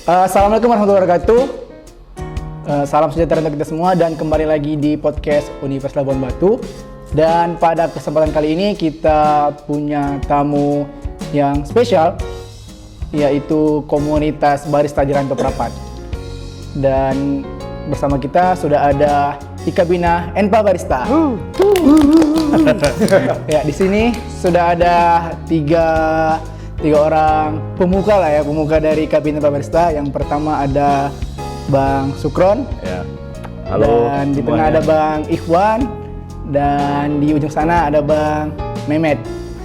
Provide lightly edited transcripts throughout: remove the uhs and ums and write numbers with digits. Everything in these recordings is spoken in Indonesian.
Assalamualaikum warahmatullahi wabarakatuh. Salam sejahtera untuk kita semua dan kembali lagi di podcast Universitas Labuan Batu. Dan pada kesempatan kali ini kita punya tamu yang spesial, yaitu komunitas barista di Rantau Prapat. Dan bersama kita sudah ada Ika Bina Enpa Barista. Ya, di sini sudah ada tiga orang pemuka lah ya, pemuka dari Kabin Enpa Barista. Yang pertama ada Bang Sukron. Ya. Halo. Dan di tengah ada Bang Ikhwan. Dan di ujung sana ada Bang Mehmet.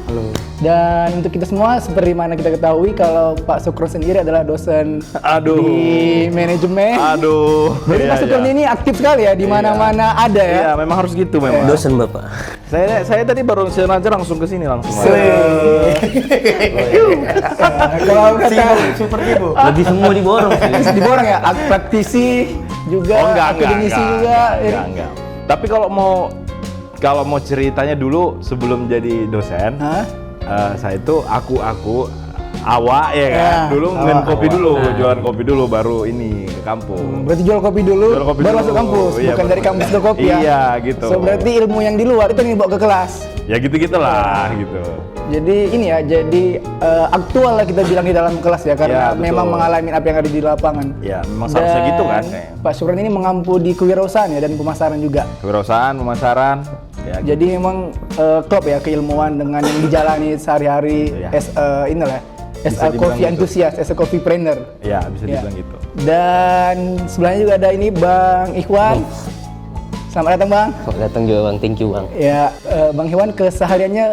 Halo. Dan untuk kita semua, seperti mana kita ketahui kalau Pak Sukron sendiri adalah dosen di manajemen. Jadi Pak Sukron ini aktif sekali ya, di mana-mana ada ya. Iya, memang harus gitu memang. Dosen Bapak. Saya tadi baru sengaja langsung ke sini langsung. Kalau kata Super Ibu. Lebih semua diborong sih. diborong ya, praktisi juga, akademisi juga. Enggak. Tapi kalau mau ceritanya dulu sebelum jadi dosen, saya itu aku awak ya kan. Dulu minum kopi dulu, jualan kopi dulu baru ini ke kampung. Berarti jual kopi dulu, baru masuk kampus, iya, bukan dari kampus ke kopi ya. Iya, gitu. So berarti ilmu yang di luar itu yang dibawa ke kelas. Ya gitu-gitulah gitu. Jadi ini ya, jadi aktual lah kita bilang di dalam kelas ya, karena Ya, betul. memang mengalami apa yang ada di lapangan. Ya, memang seharusnya gitu kan. Pak Sukron ini mengampu di kewirausahaan ya dan pemasaran juga. Kewirausahaan, pemasaran. Ya, Jadi memang klop ya keilmuan dengan yang dijalani sehari-hari Iya. inilah as Bisa a dibilang coffee gitu. enthusiast, as a coffee trainer. Ya, bisa Ya. dibilang gitu. Dan sebelahnya juga ada ini Bang Ikhwan. Selamat datang Bang. Selamat datang juga Bang, thank you Bang. Ya, Bang Ikhwan kesehariannya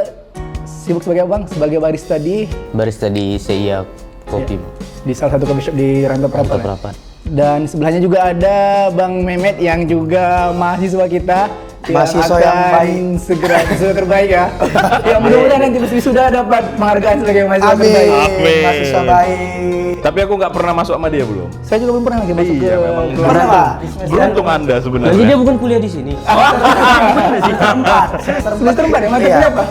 sibuk sebagai apa Bang? Sebagai barista di Barista di CIA Kopi di salah satu coffee shop di Rantau Prapat. Rantau ya? Prapat. Dan sebelahnya juga ada Bang Mehmet yang juga mahasiswa kita. Mahasiswa yang baik. Segera mahasiswa terbaik ya. Ya mudah-mudahan nanti pas wisuda dapat penghargaan sebagai mahasiswa terbaik. Amin. Mahasiswa baik. Tapi aku nggak pernah masuk sama dia belum. Saya juga belum pernah lagi masuk ke memang Pernah Pak? beruntung Anda sebenarnya. Jadi dia bukan kuliah di sini. semester 4 ya, mata Iya. berapa?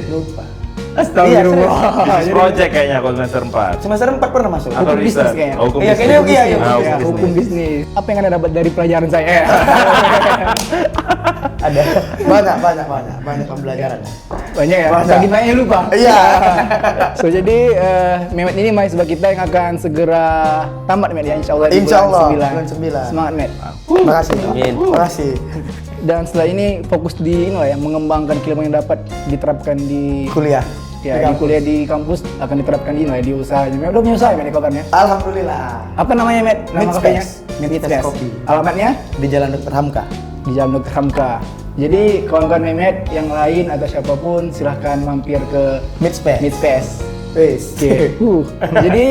Lupa. Astagfirullah. Bisnis project kayaknya kalau semester 4. Semester 4 pernah masuk. Atau Hukum bisnis research. kayaknya. Oh, hukum Iya, bisnis. kayaknya iya, iya. Ah, Ya, hukum hukum bisnis. Apa yang Anda dapat dari pelajaran saya? Ada banyak pembelajaran. Banyak ya? Banyak. Saking banyaknya lupa. Iya. So jadi Mehmet ini mahasiswa kita yang akan segera tamat Mehmet ya, insya Allah di Insya Allah, bulan bulan 9. 9. Semangat Mehmet. Makasih. Amin. Makasih. Dan setelah ini fokus di ini lah ya, mengembangkan ilmu yang dapat diterapkan di Kuliah. ya Di di kampus. kuliah di kampus akan diterapkan di ini lah ya, di usahanya. Mehmet udah punya usaha Mehmet kabarnya. Alhamdulillah. Apa namanya Mehmet? Nama Meet kafenya? Space. Meet Meet Space. Coffee. Alamatnya Di Jalan Dr. Hamka. di Jalan Dr. Hamka. Jadi kawan-kawan Mehmet yang lain atau siapapun silahkan mampir ke Meet Space. Meet Space. Wes. Oke. Jadi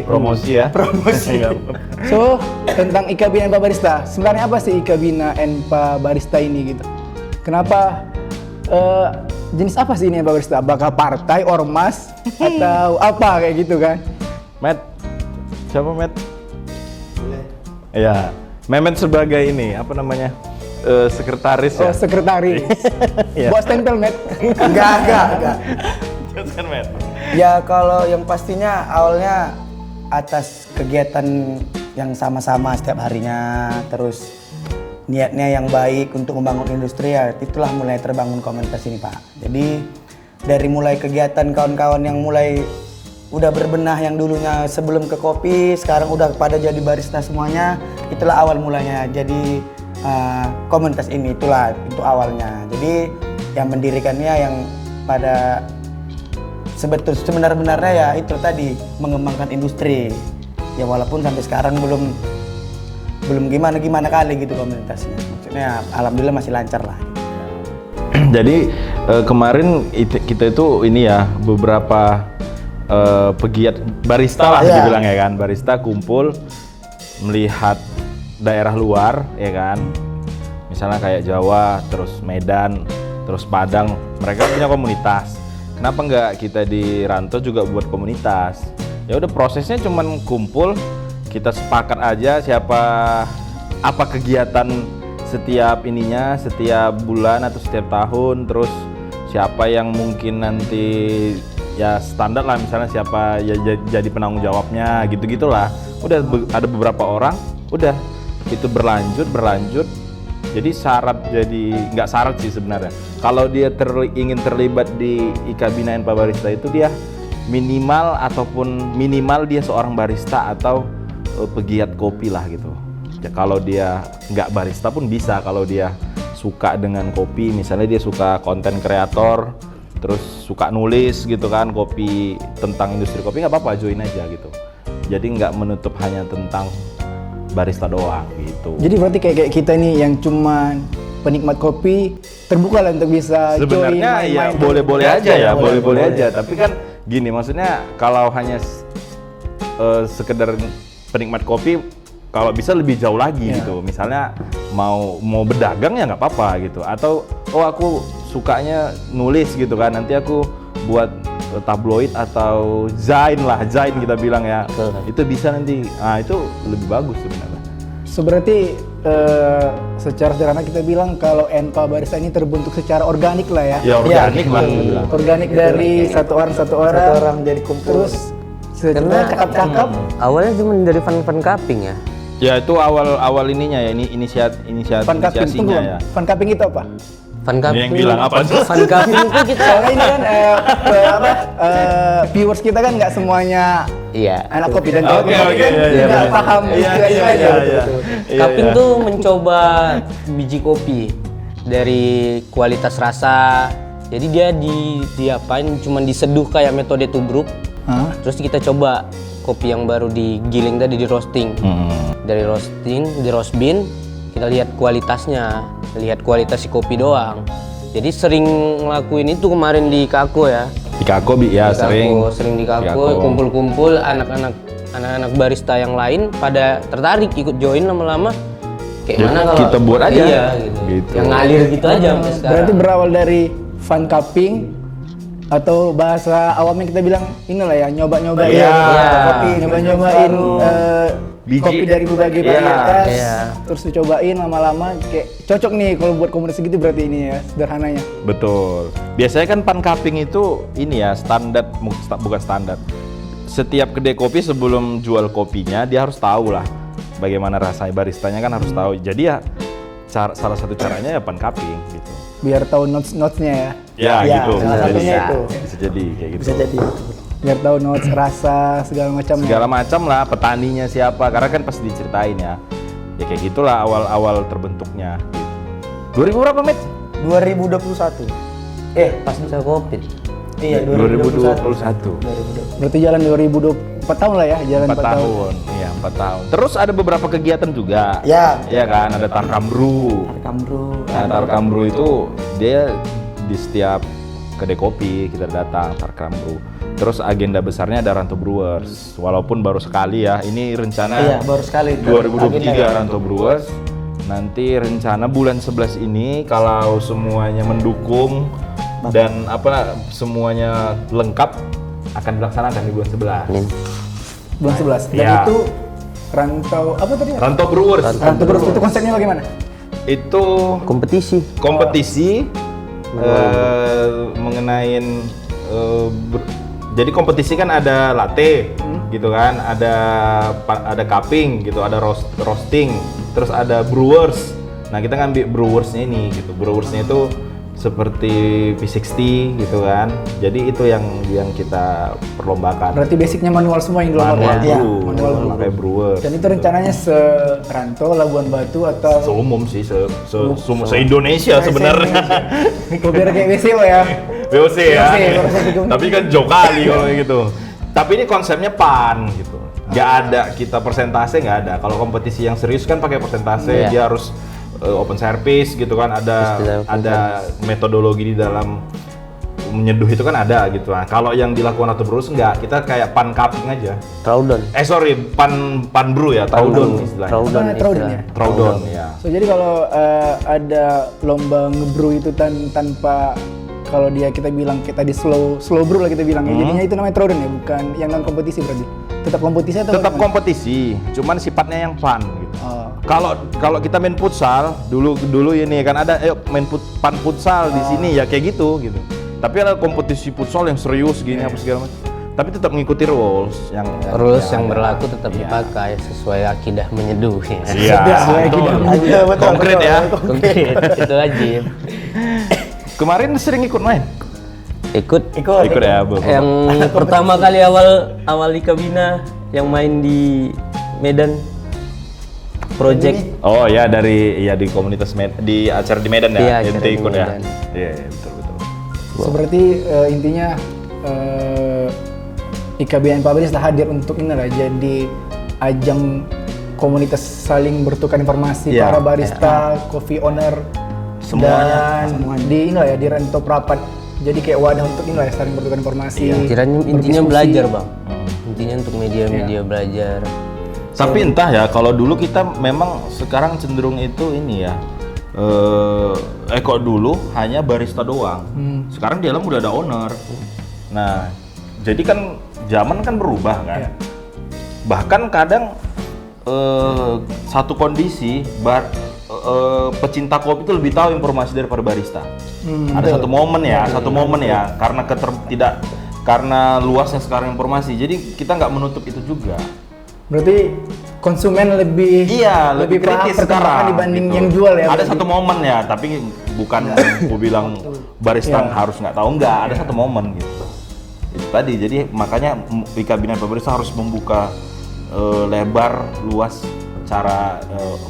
Promosi ya. Promosi. so tentang Ika Bina Enpa Barista. Sebenarnya apa sih Ika Bina Enpa Barista ini gitu? Kenapa jenis apa sih ini Enpa Barista? Apakah partai, ormas atau apa kayak gitu kan? Matt. Siapa Matt? Iya. Mehmet sebagai ini apa namanya? Sekretaris Oh, ya. sekretaris. Iya. Buat stempel, Met. Enggak. Kan Matt. Ya kalau yang pastinya awalnya atas kegiatan yang sama-sama setiap harinya, terus niatnya yang baik untuk membangun industri, ya itulah mulai terbangun komunitas ini Pak. Jadi dari mulai kegiatan kawan-kawan yang mulai udah berbenah yang dulunya sebelum ke kopi, sekarang udah pada jadi barista semuanya, itulah awal mulanya. Jadi komunitas ini itulah itu awalnya. Jadi yang mendirikannya yang pada sebenarnya ya itu tadi mengembangkan industri. Ya walaupun sampai sekarang belum gimana kali gitu komunitasnya. Maksudnya alhamdulillah masih lancar lah. Jadi kemarin kita itu ini ya beberapa pegiat barista lah Iya. dibilang ya kan, barista kumpul melihat daerah luar ya kan, misalnya kayak Jawa, terus Medan, terus Padang, mereka punya komunitas. Kenapa nggak kita di Rantau juga buat komunitas? Ya udah prosesnya cuman kumpul, kita sepakat aja apa kegiatan setiap ininya, setiap bulan atau setiap tahun, terus siapa yang mungkin nanti ya standar lah, misalnya siapa ya jadi penanggung jawabnya gitu-gitulah. ada beberapa orang, udah itu berlanjut. Jadi nggak syarat sih sebenarnya. Kalau dia ingin terlibat di IKA Bina NPA Barista itu dia minimal dia seorang barista atau pegiat kopi lah gitu. Ya, kalau dia nggak barista pun bisa, kalau dia suka dengan kopi, misalnya dia suka konten kreator, terus suka nulis gitu kan, kopi tentang industri kopi, nggak apa-apa, join aja gitu. Jadi nggak menutup hanya tentang barista doang gitu. Jadi berarti kayak kita nih yang cuma penikmat kopi terbuka lah untuk bisa join sebenarnya ya main-main. boleh-boleh aja ya, boleh-boleh aja. Tapi kan gini, maksudnya kalau hanya sekedar penikmat kopi, kalau bisa lebih jauh lagi gitu. Misalnya mau berdagang ya nggak apa-apa gitu. Atau aku sukanya nulis gitu kan, nanti aku buat tabloid atau zain kita bilang ya. Itu bisa nanti. Nah, itu lebih bagus sebenarnya. So berarti secara sederhana kita bilang kalau NPA Barista ini terbentuk secara organik lah ya. Ya organik lah. Organik dari satu orang jadi kumpul. terus sebenarnya cakap-cakap. Awalnya cuma dari fun cupping ya. Ya itu awal ininya ya, ini inisiasinya ya. Fun cupping itu apa? Fun Ini cupping. yang bilang apa tuh? Fun cupping itu kita Soalnya ini kan viewers kita kan nggak semuanya iya. anak kopi dan Oke, kopi kan iya, nggak iya. paham istilah-istilahnya. Cupping tuh mencoba biji kopi dari kualitas rasa. Jadi dia diapain cuma diseduh kayak metode tubruk. Hah? Terus kita coba kopi yang baru digiling tadi di roasting. Dari roasting, di roast bean, kita lihat kualitasnya, lihat kualitas si kopi doang. Jadi sering ngelakuin itu kemarin di Kako ya. Di Kako ya Sering di Kako, kumpul-kumpul anak-anak barista yang lain pada tertarik ikut join lama-lama. Kayak Ya, mana kalau kita buat aja. Iya, gitu. Yang ngalir gitu aja sampai sekarang. Berarti berawal dari fun cupping atau bahasa awamnya kita bilang inilah ya nyoba-nyobain Iya. kopi, nyoba-nyobain Biji. kopi dari berbagai Iya. varietas, Iya. terus dicobain lama-lama kayak cocok nih kalau buat komunitas gitu berarti ini ya sederhananya. Betul. Biasanya kan pan cupping itu ini ya standar, bukan standar. Setiap kedai kopi sebelum jual kopinya dia harus tahu lah bagaimana rasanya, baristanya kan harus tahu. Jadi ya salah satu caranya ya pan cupping gitu. Biar tahu notes-notesnya ya. Ya, Ya, gitu. salah satunya itu. Bisa jadi kayak gitu. Bisa jadi. Biar tahu notes rasa segala macamnya. Segala macam lah, petaninya siapa, karena kan pasti diceritain ya. Ya kayak gitulah awal terbentuknya. Gitu. 2000 berapa, Met? 2021. Pas bisa COVID. Iya, 2021. Berarti jalan 4 tahun lah ya, jalan 4 tahun. Iya, 4 tahun. Terus ada beberapa kegiatan juga. Ya. Iya kan, ada Tarkamru. Kamru. Nah, Tarkamru itu dia di setiap kedai kopi kita datang Tarkamru. Terus agenda besarnya ada Ranto Brewers. Walaupun baru sekali ya, ini rencana Iya, baru sekali. 2023 Ranto Brewers. Nanti rencana bulan 11 ini kalau semuanya mendukung dan semuanya lengkap akan dilaksanakan di bulan 11. Bulan 11. Dan Iya. itu rantau apa tadi? Ranto Brewers. Rantau terus itu konsepnya bagaimana? Itu Kompetisi. kompetisi mengenai jadi kompetisi kan ada latte gitu kan, ada cupping gitu, ada roasting, terus ada brewers. Nah, kita ngambil brewersnya ini gitu. Brewersnya itu seperti P60 gitu kan. Jadi itu yang kita perlombakan. Berarti basicnya manual semua yang dilombakan. Manual Ya, brew, manual brew. pakai brewer. Dan itu rencananya se-Rantau, Labuan Batu atau Seumum sih, se-Indonesia sebenarnya. Kok biar kayak WCO ya? VOC ya. VOC, baru saya bingung. Tapi kan jauh kali kalau kayak gitu. Tapi ini konsepnya pan gitu. Nggak ada kita persentase, nggak ada. Kalau kompetisi yang serius kan pakai persentase, Iya. dia harus open service gitu kan, Istilah open ada metodologi di dalam menyeduh itu kan ada gitu. Nah, kalau yang dilakukan atau Brewers enggak, kita kayak pan cupping aja. Traudon. Sorry, pan brew ya, Traudon istilahnya. Traudon. Apa, Traudon ya? Traudon ya. So jadi kalau ada lomba ngebrew itu tanpa kalau kita bilang kita di slow brew lah kita bilang ya, jadinya itu namanya Traudon ya, bukan yang non kompetisi berarti. Tetap kompetisi atau Tetap bagaimana? kompetisi, cuman sifatnya yang pan gitu. Oh. Kalau kita main futsal dulu ini kan ada main pan futsal di sini ya kayak gitu. Tapi ada kompetisi futsal yang serius gini apa segala macam. tapi tetap mengikuti rules yang berlaku tetap dipakai sesuai akidah menyeduh ya. Iya, Sesuai betul. akidah. Betul, Konkret betul. ya. Konkret, itu wajib. Kemarin sering ikut main? Ikut Ikut ya, Bu. yang pertama kali awal di Kabina yang main di Medan Project. Oh ya, di komunitas di acara di Medan ya, Iya, ente acara di ikut ya. Medan. Iya, betul. So, berarti intinya IKBN Pabarista hadir untuk ini lah, jadi ajang komunitas saling bertukar informasi Iya. para barista, coffee owner, Semuanya. dan di ini lah ya di Rantau Prapat. Jadi kayak wadah untuk ini lah ya, saling bertukar informasi. Intinya berdiskusi. belajar bang. Intinya untuk media belajar. Tapi entah ya, kalau dulu kita memang sekarang cenderung itu ini ya. Kok dulu hanya barista doang. Sekarang di dalam udah ada owner. Nah, jadi kan zaman kan berubah kan. Iya. Bahkan kadang satu kondisi pecinta kopi itu lebih tahu informasi daripada barista. Ada satu momen ya, karena luasnya sekarang informasi. Jadi kita nggak menutup itu juga. Berarti konsumen lebih lebih paham kritis perkembangan sekarang dibanding gitu. yang jual ya. Ada berarti. satu momen ya, tapi bukan gue bilang barista harus nggak tahu, nggak. Ada satu momen gitu. Itu tadi, jadi makanya IKBN Pabarista harus membuka lebar, luas cara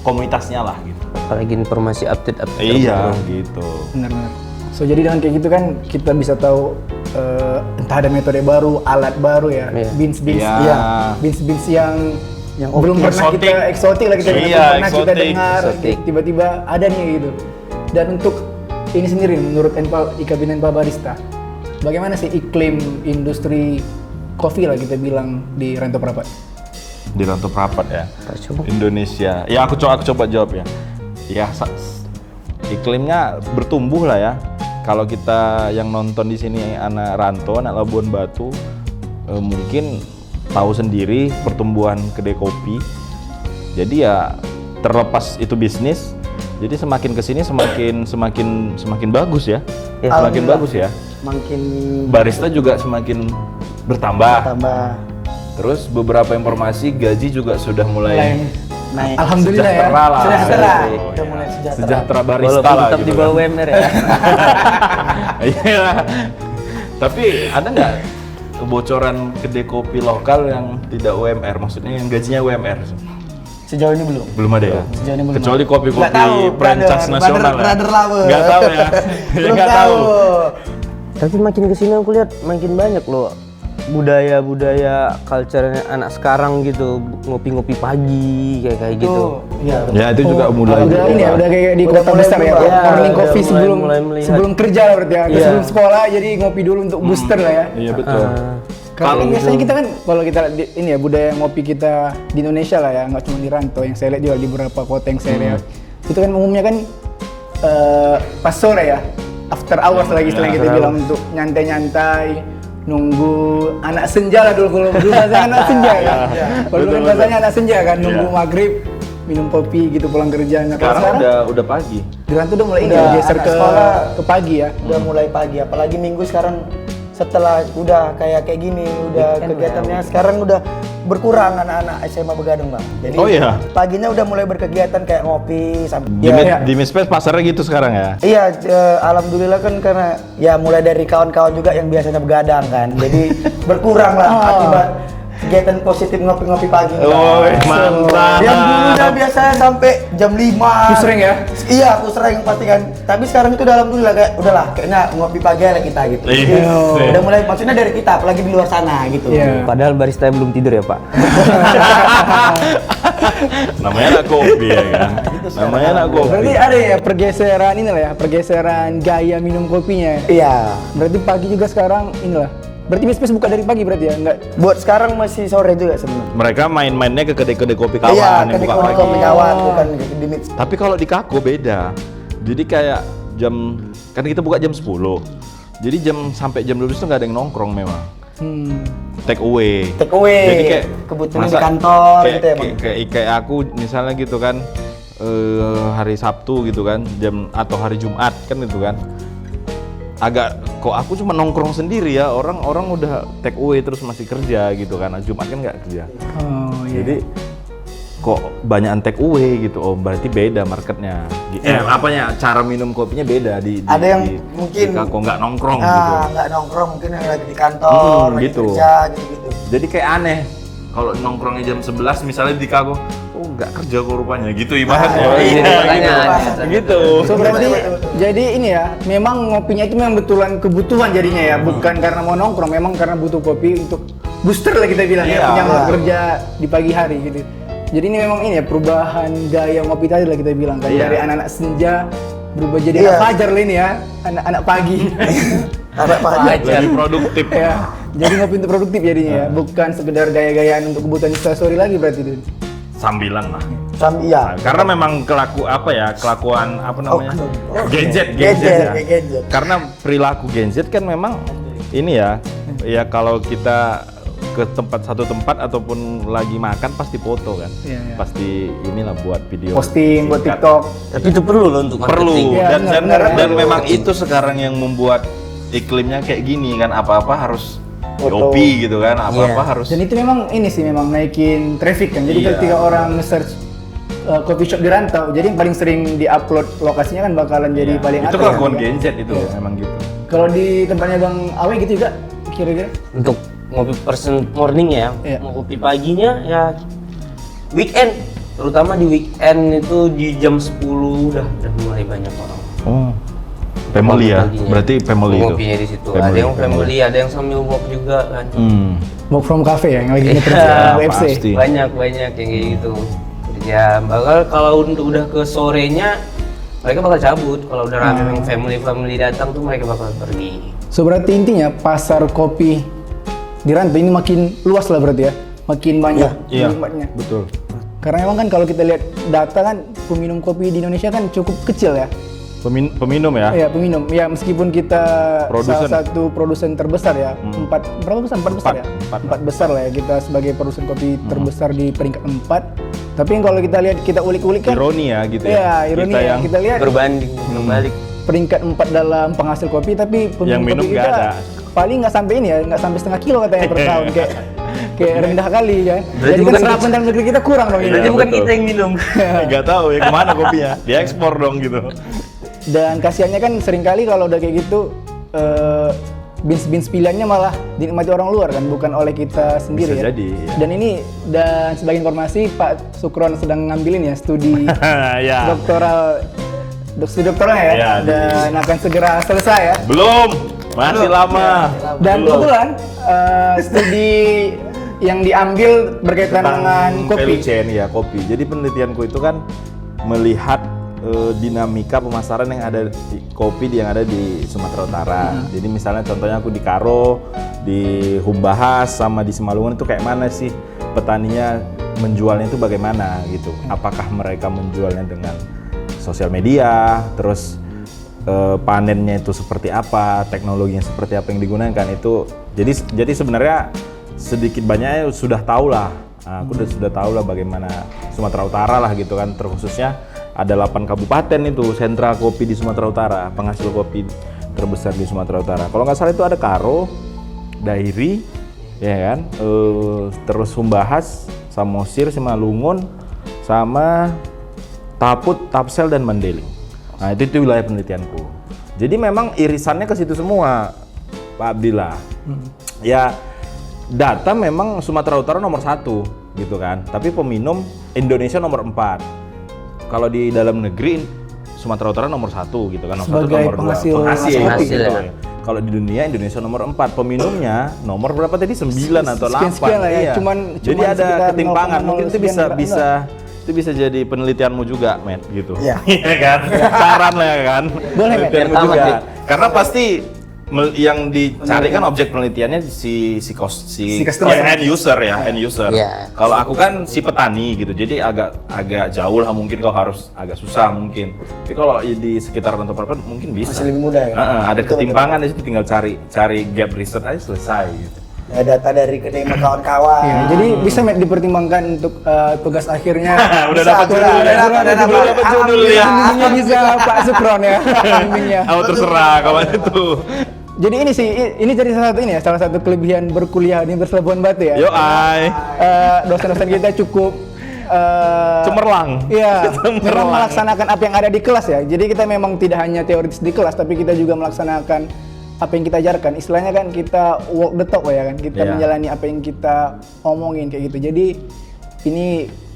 komunitasnya lah gitu. Apalagi informasi update. Iya, gitu. Benar-benar. So jadi dengan kayak gitu kan kita bisa tahu entah ada metode baru, alat baru ya, Iya. beans Iya. beans yang belum pernah eksotik. kita eksotik lah kita Iya, belum pernah kita eksotik. dengar, Eksotik. tiba-tiba ada nih gitu. Dan untuk ini sendiri menurut IKBN Pabarista, bagaimana sih iklim industri kopi lah kita bilang di Rantau Prapat? Di Rantau Prapat ya. Coba. Indonesia. Ya aku coba jawab ya. Ya iklimnya bertumbuh lah ya. Kalau kita yang nonton di sini anak rantau, anak Labuan Batu, mungkin tahu sendiri pertumbuhan kedai kopi. Jadi ya terlepas itu bisnis, jadi semakin kesini semakin bagus ya. Ya, Semakin bagus ya. Makin Barista juga semakin bertambah. tambah Terus beberapa informasi gaji juga sudah mulai naik. Alhamdulillah ya. sejahtera lah. Sejahtera. Oh, Udah iya. mulai sejahtera. Sejahtera barista Walaupun lah tetap gitu di kan. bawah UMR ya. Iya. Tapi ada nggak kebocoran kedai kopi lokal yang tidak UMR? Maksudnya yang gajinya UMR? Sejauh ini belum. Belum ada ya? Sejauh ini belum Kecuali ada. kopi-kopi Nggak tahu, franchise brother, nasional brother ya? lover. Nggak tahu ya? Belum Nggak tahu. Tapi makin kesini aku lihat makin banyak loh budaya culture anak sekarang gitu, ngopi-ngopi pagi kayak gitu. Iya. Ya itu juga mulai. Udah ini ya, udah kayak di Udah kota mulai besar ya, berubah. Ya, morning udah coffee mulai melihat. sebelum kerja lah berarti ya, Iya. sebelum sekolah jadi ngopi dulu untuk booster lah ya. Iya betul. Kalau kan biasanya kita kan kalau kita ini ya budaya ngopi kita di Indonesia lah ya, nggak cuma di rantau, yang saya lihat juga di beberapa kota yang saya lihat itu kan umumnya kan pas sore ya, after hours lagi selain kita bilang untuk nyantai-nyantai, nunggu anak senja lah dulu, kalau dulu bahasanya anak senja ya. Kalau dulu kan bahasanya anak senja kan, nunggu Iya. maghrib minum kopi gitu pulang kerja. Nah, kalau Sekarang sekarang udah pagi. di rantau udah mulai ini Udah, geser anak ke sekolah pagi ya. Udah mulai pagi, apalagi minggu sekarang setelah udah kayak gini, udah kegiatannya sekarang udah berkurang anak-anak SMA Begadang bang. Jadi Oh, iya? paginya udah mulai berkegiatan kayak ngopi sampai. Di Mispes pasarnya gitu sekarang ya? Iya, alhamdulillah kan karena ya mulai dari kawan-kawan juga yang biasanya begadang kan, jadi berkurang lah akibat kegiatan positif ngopi-ngopi pagi. Oh, mantap. Yang dulunya biasanya sampai jam 5. Pusreng ya? Iya, aku sering pasti kan. Tapi sekarang itu udah alhamdulillah kayak udahlah, kayaknya ngopi pagi lah kita gitu. Iya. Udah mulai maksudnya dari kita, apalagi di luar sana gitu. Iya. Padahal barista belum tidur ya Pak. Namanya anak kopi ya kan? Namanya anak kopi. Berarti ada ya pergeseran ini lah ya, pergeseran gaya minum kopinya. Iya. Berarti pagi juga sekarang inilah. Berarti Mispes buka dari pagi berarti ya? Enggak. Buat sekarang masih sore juga sebenarnya. Mereka main-mainnya ke kedai-kedai kopi kawan Iya, yang kan buka di pagi. kopi kawan bukan di mix. Tapi kalau di Kako beda. Jadi kayak kan kita buka jam 10. Jadi sampai jam 12 itu nggak ada yang nongkrong memang. Take away. Take away. Jadi kayak kebutuhan di masa- kantor kayak, gitu ya, Bang. kayak aku misalnya gitu kan hari Sabtu gitu kan atau hari Jumat kan gitu kan agak kok aku cuma nongkrong sendiri ya, orang udah take away terus masih kerja gitu kan, Jumat kan nggak kerja. Oh iya. Jadi kok banyakan take away gitu, oh berarti beda marketnya. Apanya, cara minum kopinya beda di Ada yang mungkin kok nggak nongkrong gitu. nggak nongkrong, mungkin yang lagi di kantor, lagi gitu. kerja gitu. Jadi kayak aneh kalau nongkrongnya jam 11 misalnya di Chicago, oh nggak kerja kok rupanya gitu ibaratnya. Gitu. So berarti jadi ini ya, memang ngopinya itu memang betulan kebutuhan jadinya ya, bukan karena mau nongkrong, memang karena butuh kopi untuk booster lah kita bilang ya, yang kerja di pagi hari gitu. Jadi ini memang ini ya perubahan gaya ngopi tadi lah kita bilang kan, dari anak-anak senja berubah jadi anak fajar lah ini ya, anak-anak pagi. Anak pagi. Lebih produktif. Ya, jadi ngopi untuk produktif jadinya ya, bukan sekedar gaya-gayaan untuk kebutuhan instastory lagi berarti itu. Sambilan lah. Iya. Karena memang kelakuan apa namanya? Gadget. Karena perilaku gadget kan memang ini ya kalau kita ke satu tempat ataupun lagi makan pasti foto kan. Iya. Pasti inilah buat video. Posting buat singkat. TikTok. Tapi itu perlu loh untuk marketing. Iya, Dan memang itu sekarang yang membuat iklimnya kayak gini kan, apa-apa harus kopi gitu kan, apa-apa harus. Dan itu memang ini sih memang naikin traffic kan. Jadi ketika orang nge-search coffee shop di rantau, jadi yang paling sering di-upload lokasinya kan bakalan jadi paling itu atas. kelakuan gadget itu memang gitu. Kalau di tempatnya Bang Awe gitu juga kira-kira? Untuk ngopi person morning ya, mau kopi paginya ya weekend, terutama di weekend itu di jam 10 udah mulai banyak orang. Oh. Family ya, Paginya. berarti family itu. Ngopinya di situ. Ada yang family, ada yang sambil walk juga kan. Work from cafe ya, yang lagi nge-trend UFC. Pasti. Banyak yang kayak gitu. Ya bakal kalau udah ke sorenya mereka bakal cabut. Kalau udah rame yang family datang tuh mereka bakal pergi. So berarti intinya pasar kopi di rantau ini makin luas lah berarti ya, makin banyak penikmatnya. Betul. Karena memang kan kalau kita lihat data kan peminum kopi di Indonesia kan cukup kecil ya. Peminum ya? Iya peminum. Ya meskipun kita Produsen. salah satu produsen terbesar ya, empat besar ya. Empat besar lah ya, kita sebagai produsen kopi terbesar di peringkat 4. Tapi kalau kita lihat, kita ulik-ulik kan. Ironi ya gitu ya. Iya ironi Kita ya. yang Kita lihat Berbanding terbalik. peringkat 4 dalam penghasil kopi, tapi Yang peminum minum kopi nggak kita ada. paling nggak sampai ini ya, nggak sampai setengah kilo katanya per tahun, kayak rendah kali kan. Berarti Jadi kan bukan serapan dalam negeri kita kurang dong ini. Berarti Iya, bukan betul. kita yang minum. nggak tahu ya kemana kopinya, diekspor dong gitu. Dan kasihannya kan seringkali kalau udah kayak gitu beans pilihannya malah dinikmati orang luar kan, bukan oleh kita sendiri. Bisa ya. jadi, iya. Dan ini, dan sebagai informasi Pak Sukron sedang ngambilin ya studi Ya. doktornya ya, Ya, dan akan segera selesai ya. Belum, masih lama. Dan Belum. kebetulan studi yang diambil berkaitan dengan kopi. Value chain ya, kopi. Jadi penelitianku itu kan melihat dinamika pemasaran yang ada di kopi yang ada di Sumatera Utara. Jadi misalnya contohnya aku di Karo, di Humbahas sama di Simalungun itu kayak mana sih petaninya menjualnya itu bagaimana gitu. Apakah mereka menjualnya dengan sosial media, terus panennya itu seperti apa, teknologinya seperti apa yang digunakan itu. Jadi sebenarnya sedikit banyaknya sudah tahu lah. Nah, aku sudah tahu lah bagaimana Sumatera Utara lah gitu kan, terkhususnya ada 8 kabupaten itu sentra kopi di Sumatera Utara, penghasil kopi terbesar di Sumatera Utara. Kalau nggak salah itu ada Karo, Dairi, ya kan, terus Humbahas, Samosir, Simalungun, sama Taput, Tapsel dan Mandailing. Nah itu wilayah penelitianku. Jadi memang irisannya ke situ semua, Pak Abdillah. Ya data memang Sumatera Utara nomor 1 gitu kan, tapi peminum Indonesia nomor 4. Kalau di dalam negeri Sumatera Utara nomor 1 gitu kan, nomor 1 Sebagai nomor 2 penghasil kopi. gitu. Kalau di dunia Indonesia nomor 4, peminumnya nomor berapa tadi? 9 atau 8. Sekian lah ya, Iya. Jadi cuman ada sekitar ketimpangan. 0,0 Mungkin itu sekian itu bisa jadi penelitianmu juga, Matt, gitu. Iya. Iya kan? Saran lah ya kan. Boleh, Matt. Penelitianmu Biar juga. tamat, Karena pasti yang dicari kan objek penelitiannya si customer ya. end user ya, end user. Iya. Kalau aku kan si petani gitu, jadi agak jauh lah mungkin, kau harus agak susah mungkin. Tapi kalau di sekitar Rantau Perpan mungkin bisa. Masih lebih mudah ya? Ada ketimpangan di situ, tinggal cari gap riset aja selesai gitu. Ya, data dari kedai kawan-kawan. Ya, jadi bisa Matt dipertimbangkan untuk tugas akhirnya. Udah dapat judul ya. Bimbingnya bisa Pak Sukron ya. Bimbingnya. Terserah kawan itu. Jadi ini sih, ini jadi salah satu kelebihan berkuliah di Universitas Labuan Batu ya. Yo ai. Dosen-dosen kita cukup Cemerlang. Iya, Cemerlang. memang melaksanakan apa yang ada di kelas ya. Jadi kita memang tidak hanya teoritis di kelas, tapi kita juga melaksanakan apa yang kita ajarkan. Istilahnya kan kita walk the talk ya kan. Kita Iya. menjalani apa yang kita omongin kayak gitu. Jadi ini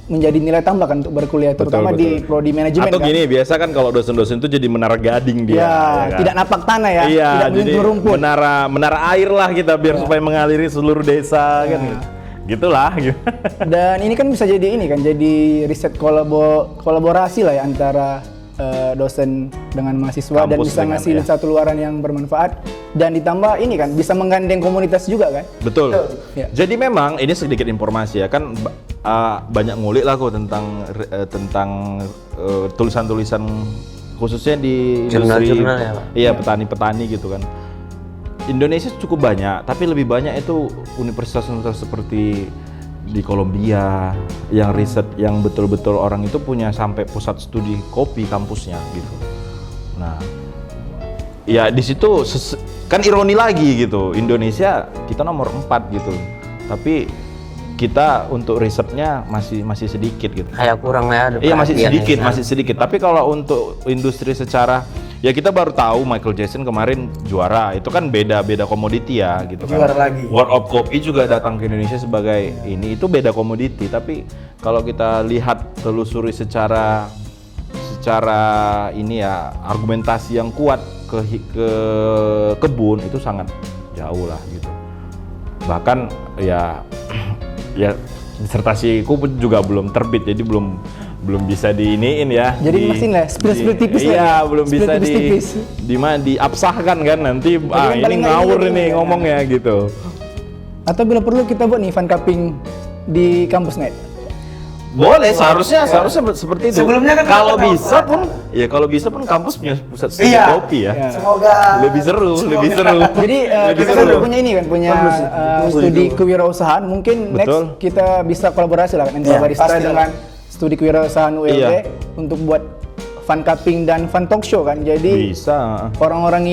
menjadi nilai tambah kan untuk berkuliah, terutama di prodi manajemen Atau kan. gini, biasa kan kalau dosen-dosen itu jadi menara gading dia. Ya, kan? tidak napak tanah ya, Iya, tidak jadi menyentuh rumput. menara air lah kita biar supaya mengaliri seluruh desa kan. Gitulah. Dan ini kan bisa jadi ini kan, jadi riset kolaborasi lah ya antara dosen dengan mahasiswa dan Kampus bisa dengan, ngasih ya. satu luaran yang bermanfaat dan ditambah ini kan bisa menggandeng komunitas juga kan. Betul. Ya. Jadi memang ini sedikit informasi ya kan banyak ngulik lah kok tentang tulisan-tulisan khususnya di industri, Jurnal-jurnal ya, Pak? Iya, petani-petani gitu kan. Indonesia cukup banyak, tapi lebih banyak itu universitas-universitas seperti di Kolombia yang riset yang betul-betul orang itu punya sampai pusat studi kopi kampusnya gitu. Nah, ya di situ kan ironi lagi gitu. Indonesia kita nomor 4 gitu. Tapi kita untuk risetnya masih sedikit gitu. Kayak kurang ya. ada Iya masih perhatian sedikit, ya. masih sedikit. Tapi kalau untuk industri secara ya kita baru tahu Michael Jackson kemarin juara. Itu kan beda komoditi ya gitu kan. Juara lagi. World of Coffee juga datang ke Indonesia sebagai ini itu beda komoditi. Tapi kalau kita lihat telusuri secara ini ya argumentasi yang kuat ke kebun itu sangat jauh lah gitu. Bahkan ya disertasiku pun juga belum terbit jadi belum bisa diiniin ya. Jadi masih lah, spill tipis lah iya, ya. belum Spill bisa tipis-tipis. diabsahkan kan nanti kan ini paling ngawur nggak ini ini, ngomongnya gitu. Atau bila perlu kita buat nih fan cupping di kampus net. Boleh, seharusnya seperti itu. Sebelumnya kan kalau kita bisa tahu. pun ya kalau bisa pun kampus punya pusat studi Iya. kopi ya. Iya. Semoga Lebih seru. Jadi kita kan punya ini kan, punya studi kewirausahaan. Mungkin Betul. next kita bisa kolaborasi lah kan antara Iya, barista pasti lah. dengan studi kewirausahaan ULB Iya. untuk buat fan cupping dan fan talk show kan. Jadi Bisa. orang-orang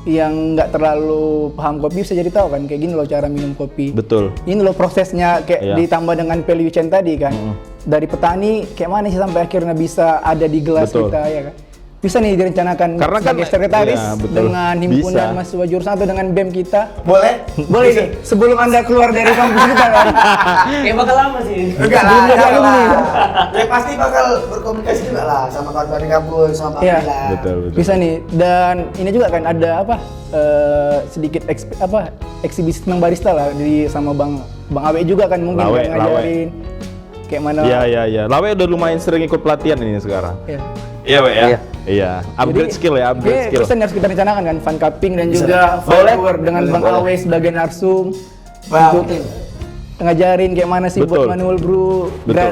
yang nggak terlalu paham kopi bisa jadi tahu kan kayak gini loh cara minum kopi. Betul. Ini loh prosesnya kayak Iya. ditambah dengan value chain tadi kan. Dari petani kayak mana sih sampai akhirnya bisa ada di gelas Betul. kita ya kan. Bisa nih direncanakan Karena kan- sebagai sekretaris iya, betul. dengan himpunan Bisa. mahasiswa jurusan atau dengan BEM kita. boleh? Boleh nih sebelum Anda keluar dari kampus kita kan. Kayak bakal lama sih. Enggak lah, Sebelum jadi jangan alumni. lah. Ya pasti bakal berkomunikasi juga lah sama kawan-kawan di kampus, sama Pak Iya. Bila. Betul. Bisa nih dan ini juga kan ada sedikit eksibisi tentang barista lah sama Bang Awe juga kan mungkin Lawe, kan ngajarin kayak mana. Iya. Lawe udah lumayan sering ikut pelatihan ini sekarang. Iya. Iya, Wek ya. Iya. Iya. Upgrade Jadi, skill ya, upgrade oke, skill. Terus harus kita rencanakan kan fan cupping dan Bisa. juga Boleh. follower dengan Bang Boleh. Awe sebagai narsum Bang. untuk ngajarin kayak mana sih Betul. buat manual brew, Betul.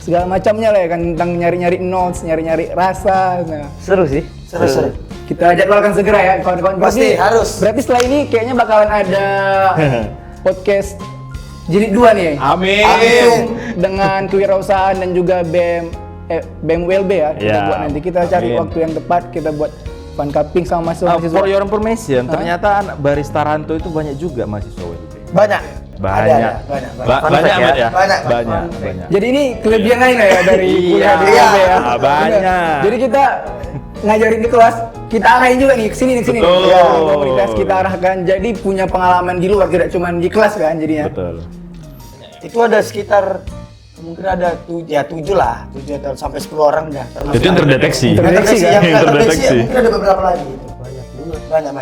segala macamnya lah ya kan tentang nyari-nyari notes, nyari-nyari rasa. Nah, Seru sih. Seru-seru. kita jadwalkan segera ya kawan-kawan. Pasti, Berarti- harus. Berarti setelah ini kayaknya bakalan ada podcast jilid 2 nih. Amin. Langsung dengan kewirausahaan dan juga BEM ULB ya. Kita Ya, buat nanti kita cari amin. waktu yang tepat, kita buat fan cupping sama For mahasiswa. your information, ternyata anak barista Ranto itu banyak juga mahasiswa WLB. Banyak. Banyak. Ada, banyak. Banyak ya. Ahmad ya? Banyak. Banyak. Jadi ini kelebihan lain ya dari kuliah di Iya, ULB ya. banyak. Bener. Jadi kita ngajarin di kelas, kita arahin juga nih ke sini. Betul. Ya, komunitas kita arahkan. Jadi punya pengalaman di luar, tidak cuma di kelas kan jadinya. Betul. Itu ada sekitar mungkin ada 7 lah, 7 atau sampai 10 orang dah. termasuk Itu yang terdeteksi. Terdeteksi kan? yang nggak Terdeteksi. terdeteksi ya, mungkin ada beberapa lagi. Banyak.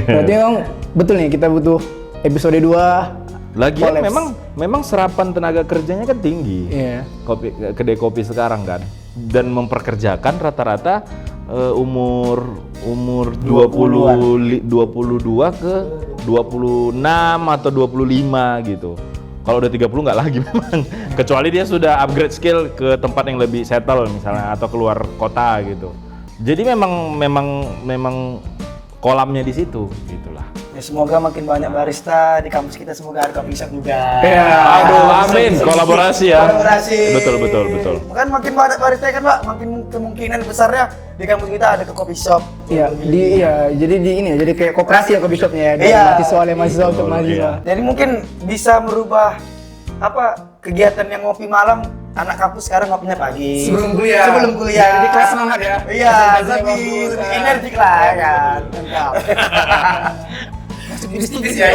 Berarti memang betul nih kita butuh episode 2. Lagian Collapse. memang serapan tenaga kerjanya kan tinggi. Iya. Kedai kopi sekarang kan. Dan memperkerjakan rata-rata umur 22 ke 26 atau 25 gitu. Kalau udah 30 nggak lagi memang. Kecuali dia sudah upgrade skill ke tempat yang lebih settle misalnya atau keluar kota gitu. Jadi memang kolamnya di situ gitulah. Ya, semoga makin banyak barista di kampus kita, semoga ada coffee shop juga. Iya. Aduh, amin. Kolaborasi ya. Kolaborasi. Betul. Kan makin banyak barista kan Pak, makin kemungkinan besarnya di kampus kita ada ke coffee shop. Iya, jadi di ini ya, jadi kayak koperasi ya coffee shopnya ya, dari Iya. mahasiswa oleh mahasiswa untuk Betul, mahasiswa. iya. Jadi mungkin bisa merubah kegiatan yang ngopi malam, anak kampus sekarang ngopinya pagi. Sebelum kuliah. Jadi kelas semangat ya. Iya, Energinya lebih bagus, energik lah ya kan. Mantap. Masuk bisnis ya.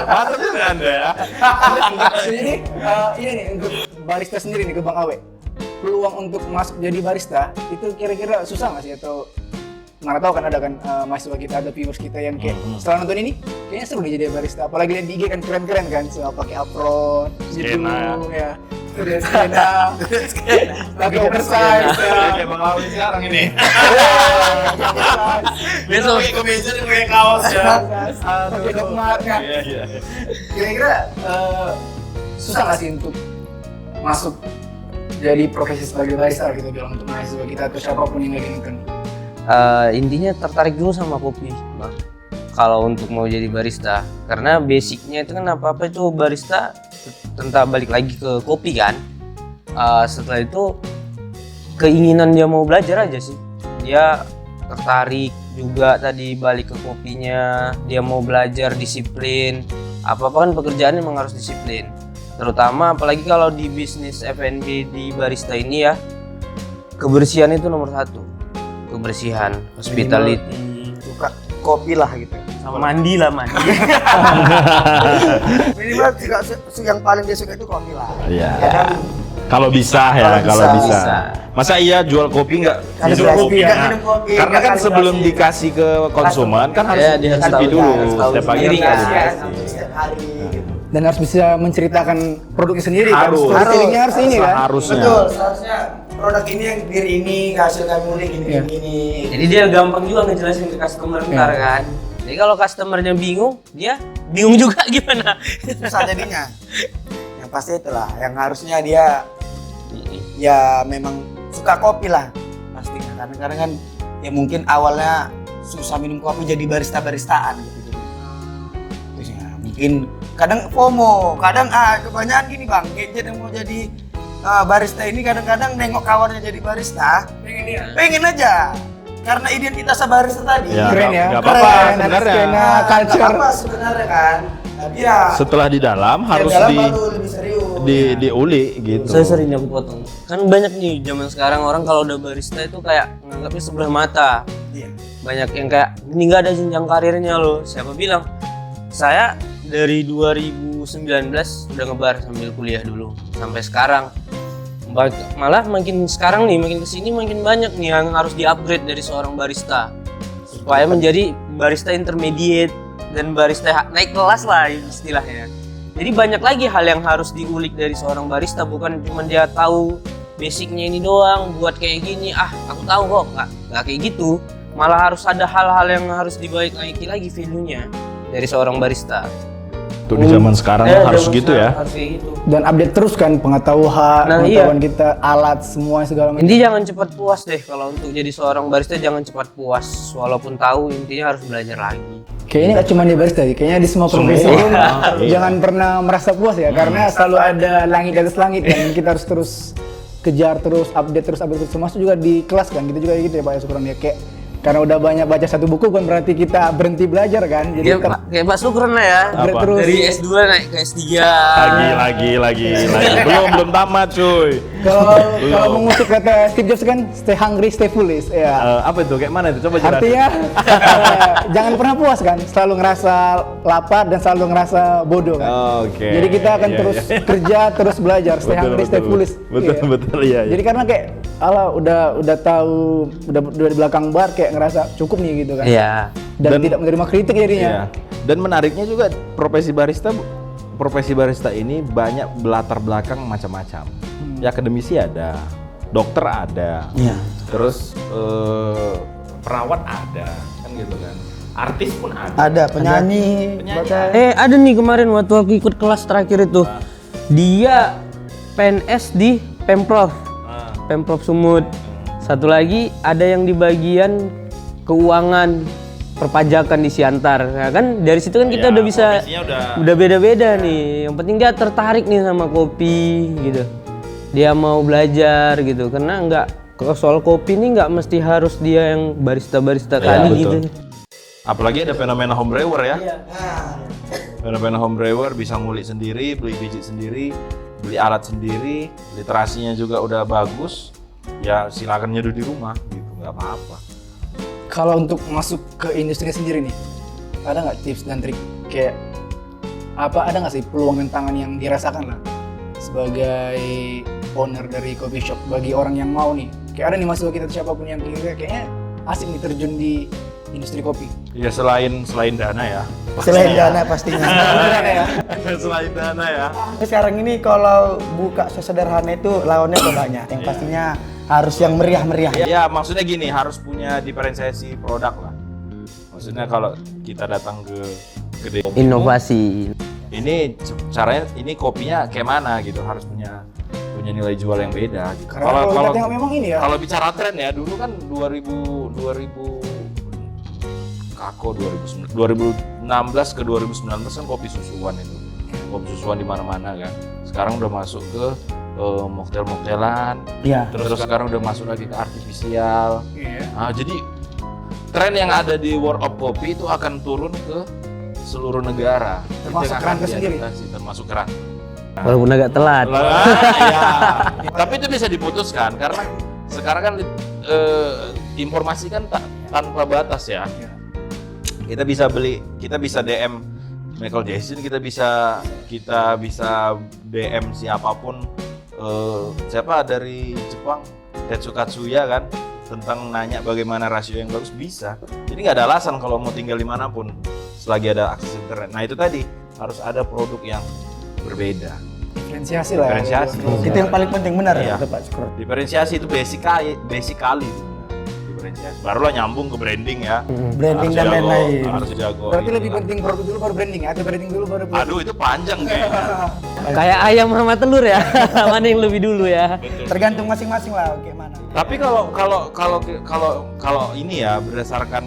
Mantap juga Anda ya. Jadi ini nih untuk barista sendiri nih ke Bang Awe. Peluang untuk masuk jadi barista itu kira-kira susah nggak sih, atau mana tahu kan ada kan mahasiswa kita, ada viewers kita yang kayak setelah nonton ini kayaknya seru nih jadi barista, apalagi lihat di IG kan keren-keren kan, so, pakai apron gitu Skena, ya. Udah skena, pakai oversize ya. Kayak Bang Awi sekarang ini. Besok pakai kemeja dan pakai kaos ya. Pakai dokmat ya. Iya. Kira-kira susah nggak sih untuk masuk jadi profesi sebagai barista gitu bilang untuk mahasiswa kita atau siapapun yang lagi nonton? Intinya tertarik dulu sama kopi, Bang. Kalau untuk mau jadi barista, karena basicnya itu kan apa itu barista tentang balik lagi ke kopi kan. Setelah itu keinginan dia mau belajar aja sih. Dia tertarik juga tadi balik ke kopinya, dia mau belajar disiplin. Apa-apa kan pekerjaan emang harus disiplin. Terutama apalagi kalau di bisnis F&B di barista ini ya, kebersihan itu nomor 1. Kebersihan, hospitality, Suka kopi lah gitu. sama mandi lah mandi. Minimal juga yang paling dia suka itu kopi lah. Iya. Ya kan? Kalau bisa ya, Kalau kalau bisa. bisa. Masa iya jual kopi nggak Harus minum jual kopi kopi, ya? nggak minum kopi, Karena nggak kan kalibrasi. sebelum dikasih ke konsumen kan harus Iya, dia harus dicicipi tahu, dulu. harus tahu Setiap pagi sendiri harus kan. dikasih. Setiap hari gitu. Dan harus bisa menceritakan produknya sendiri kan, Harus. storytellingnya harus ini kan. Harusnya. Betul, seharusnya produk ini yang diri ini, hasil kami ulik ini Iya. gini. Jadi dia gampang juga ngejelasin ke customer ntar kan. Jadi kalau customernya bingung, dia bingung juga gimana. Susah jadinya. Yang pasti itulah, yang harusnya dia ya memang suka kopi lah pastinya. Karena kadang kan ya mungkin awalnya susah minum kopi jadi barista-baristaan gitu. Terus ya mungkin kadang FOMO, kadang kebanyakan gini Bang, gadget yang mau jadi barista ini kadang-kadang nengok kawannya jadi barista, pengen aja. Karena identitas barista tadi. Ya, Keren ya. nggak apa-apa Keren, ada sebenarnya. skena Nggak culture. apa-apa sebenarnya kan. Tapi ya Setelah di dalam harus dalam baru lebih serius. diulik gitu. Saya sering aku potong. Kan banyak nih zaman sekarang orang kalau udah barista itu kayak nganggapnya sebelah mata. Iya. Banyak yang kayak ini nggak ada jenjang karirnya loh. Siapa bilang? Saya dari 2019 udah ngebar sambil kuliah dulu sampai sekarang. Malah makin sekarang nih, makin kesini makin banyak nih yang harus di-upgrade dari seorang barista supaya menjadi barista intermediate dan barista naik kelas lah istilahnya. Jadi banyak lagi hal yang harus diulik dari seorang barista, bukan cuma dia tahu basicnya ini doang, buat kayak gini, aku tahu kok, nggak kayak gitu. Malah harus ada hal-hal yang harus dibaiki lagi value-nya dari seorang barista. Tuh di zaman sekarang harus zaman gitu sekarang ya. harus kayak gitu. Dan update terus kan pengetahuan, Nah, pengetahuan kita, alat semua segala macam. Intinya jangan cepat puas deh kalau untuk jadi seorang barista, jangan cepat puas walaupun tahu, intinya harus belajar lagi. Kayaknya nggak cuma di barista, kayaknya di semua profesi Semua. pun Iya. jangan pernah merasa puas ya, karena selalu ada langit di atas langit dan kita harus terus kejar terus, update terus, termasuk juga di kelas kan, kita juga gitu ya Pak Sukron ya, kayak karena udah banyak baca satu buku kan berarti kita berhenti belajar kan, jadi Kayak Pak Sukron lah ya. upgrade Apa? terus. Dari S2 naik ke S3. Lagi. Belum tamat cuy. Kalau mengutip kata Steve Jobs kan, stay hungry, stay foolish. Ya. Apa itu? Kayak mana itu? Coba jelasin. Artinya jangan pernah puas kan, selalu ngerasa lapar dan selalu ngerasa bodoh kan. Oke. Jadi kita akan Iya, terus iya. kerja, terus belajar, stay hungry, stay foolish. Betul iya. Jadi karena kayak udah tahu, udah di belakang bar kayak ngerasa cukup nih gitu kan. Iya. Dan Dan- tidak menerima kritik jadinya. Iya. Dan menariknya juga profesi barista ini banyak latar belakang macam-macam. Ya akademisi ada, dokter ada, Iya. terus perawat ada, kan gitu kan. Artis pun ada. Ada penyanyi. Ada nih kemarin waktu aku ikut kelas terakhir itu. Dia PNS di Pemprov. Pemprov Sumut. Satu lagi ada yang di bagian keuangan. perpajakan di Siantar. Nah, kan dari situ kan kita Iya, udah bisa profesinya udah beda-beda nih. Yang penting dia tertarik nih sama kopi gitu. Dia mau belajar gitu. Karena kalau soal kopi ini nggak mesti harus dia yang barista-barista kali betul. gitu. Apalagi ada fenomena home brewer ya. Fenomena home brewer bisa ngulik sendiri, beli biji sendiri, beli alat sendiri, literasinya juga udah bagus. Ya silakan nyeduh di rumah gitu, nggak apa-apa. Kalau untuk masuk ke industri sendiri nih, ada nggak tips dan trik kayak ada nggak sih peluang tantangan yang dirasakan lah sebagai owner dari coffee shop bagi orang yang mau nih, kayak ada nih mahasiswa kita siapapun yang kayaknya asik nih terjun di industri kopi. Ya selain dana ya. Selain dana pastinya. Selain dana ya. Sekarang ini kalau buka sesederhana itu lawannya tuh banyak. Yang pastinya harus yang meriah-meriah. Ya maksudnya gini, harus punya diferensiasi produk lah. Maksudnya kalau kita datang ke kedai kopi, Inovasi. ini caranya, ini kopinya kayak mana gitu, harus punya nilai jual yang beda gitu. Karena kalau kita tengok memang ini ya. Kalau bicara tren ya, dulu kan 2000 2016 ke 2019 kan kopi susuan itu. Kopi susuan di mana-mana kan. Sekarang udah masuk ke mocktail-mocktelan. Iya. Terus sekarang udah masuk lagi ke artifisial. Iya. Nah, jadi tren yang ada di World of Coffee itu akan turun ke seluruh negara. Termasuk Itu yang keran akan sendiri? diadaptasi, termasuk keran. Walaupun agak telat. Ya. Tapi itu bisa diputuskan karena sekarang kan informasi kan tanpa batas ya. Kita bisa beli, kita bisa DM Michael Jackson, kita bisa DM siapapun, siapa dari Jepang, Tetsuya Katsuya kan, tentang nanya bagaimana rasio yang bagus, bisa. Jadi nggak ada alasan kalau mau tinggal dimanapun selagi ada akses internet. Nah itu tadi harus ada produk yang berbeda. Diferensiasi lah. Diferensiasi. Itu yang paling penting benar Iya. ya, Pak Skor. Diferensiasi itu basic kali itu. Diferensiasi. Barulah nyambung ke branding ya. Branding Harus dan jago, lain-lain. Harus jago. Berarti gitu lebih kan. penting produk dulu baru branding, atau branding dulu baru produk? Aduh itu panjang kayaknya. Kayak ayam sama telur ya. Mana yang lebih dulu ya? Tergantung masing-masing lah gimana. Tapi kalau ini ya berdasarkan